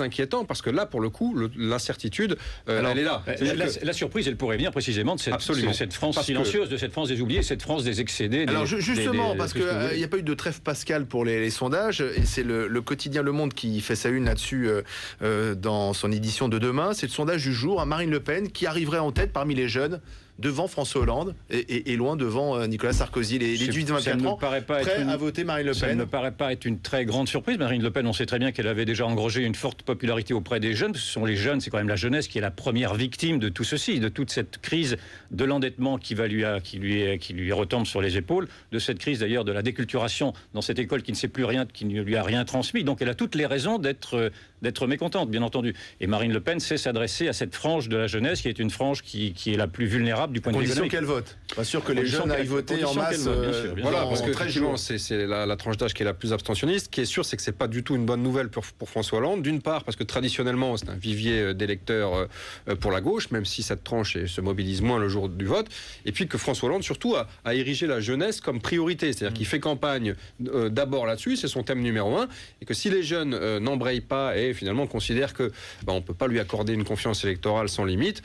inquiétant parce que là, pour le coup, l'incertitude, elle est là. La surprise, elle pourrait venir précisément de cette France silencieuse, de cette France des oubliés, cette France des excédés. Alors justement, parce qu'il n'y a pas eu de trêve pascale pour les sondages, et c'est le quotidien Le Monde qui fait sa une là-dessus dans son édition de demain. C'est le sondage du jour à Marine Le Pen qui arriverait en tête parmi les jeunes, devant François Hollande et loin devant Nicolas Sarkozy. Les 18-24 ans prêts à voter Marine Le Pen. Ça ne me paraît pas être une très grande surprise. Marine Le Pen, on sait très bien qu'elle avait déjà engrangé une forte popularité auprès des jeunes. Ce sont les jeunes, c'est quand même la jeunesse qui est la première victime de tout ceci, de toute cette crise de l'endettement qui lui retombe sur les épaules, de cette crise d'ailleurs de la déculturation dans cette école qui ne sait plus rien, qui ne lui a rien transmis. Donc elle a toutes les raisons d'être mécontente, bien entendu. Et Marine Le Pen sait s'adresser à cette frange de la jeunesse qui est une frange qui est la plus vulnérable du point de vue économique. Condition qu'elle vote. Pas sûr que les jeunes aillent voter en masse. Voilà, parce que c'est la tranche d'âge qui est la plus abstentionniste. Ce qui est sûr, c'est que c'est pas du tout une bonne nouvelle pour François Hollande. D'une part, parce que traditionnellement, c'est un vivier d'électeurs pour la gauche, même si cette tranche se mobilise moins le jour du vote. Et puis que François Hollande, surtout, a érigé la jeunesse comme priorité. C'est-à-dire qu'il fait campagne d'abord là-dessus, c'est son thème numéro 1. Et que si les jeunes n'embrayent pas et finalement considèrent que on peut pas lui accorder une confiance électorale sans limite,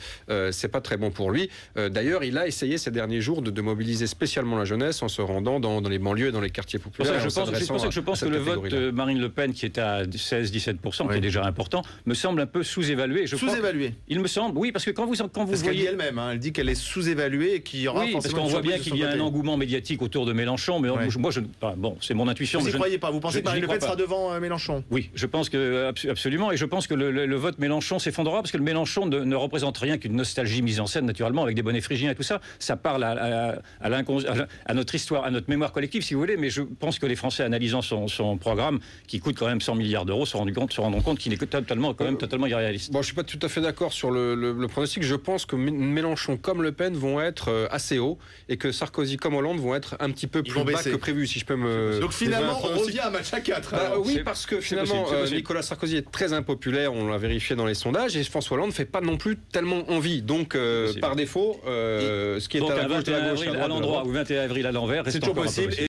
c'est pas très bon pour lui. D'ailleurs, il a essayé ces derniers jours de mobiliser spécialement la jeunesse en se rendant dans les banlieues et dans les quartiers populaires. Je pense que le vote de Marine Le Pen, qui est à 16-17%, qui est déjà important, me semble un peu sous-évalué. Sous-évalué. Il me semble, oui, parce que quand vous parce voyez... qu'elle dit elle-même, elle dit qu'elle est sous-évaluée et qu'il y aura forcément... parce qu'on voit bien qu'il y a un engouement médiatique autour de Mélenchon, mais moi, c'est mon intuition. Vous n'y croyez pas? Vous pensez que Marine Le Pen sera devant Mélenchon? Oui, je pense que absolument, et je pense que le vote Mélenchon s'effondrera, parce que le Mélenchon ne représente rien qu'une nostalgie mise en scène, naturellement, avec des bonnets phrygiens et tout ça. Ça parle à notre histoire, à notre mémoire collective, si vous voulez, mais je pense que les Français, analysant son programme, qui coûte quand même 100 milliards d'euros, se rendront compte qu'il est totalement irréaliste. Bon, je suis pas tout à fait d'accord sur le pronostic. Je pense que Mélenchon comme Le Pen vont être assez hauts et que Sarkozy comme Hollande vont être un petit peu plus bas que prévu, si je peux me... Donc finalement, on revient à match à 4. Oui, parce que finalement, Nicolas Sarkozy est très impopulaire, on l'a vérifié dans les sondages, et François Hollande ne fait pas non plus tellement envie. Donc, par défaut, ce qui est à la gauche de la gauche, à l'endroit ou 21 avril à l'envers, c'est toujours possible.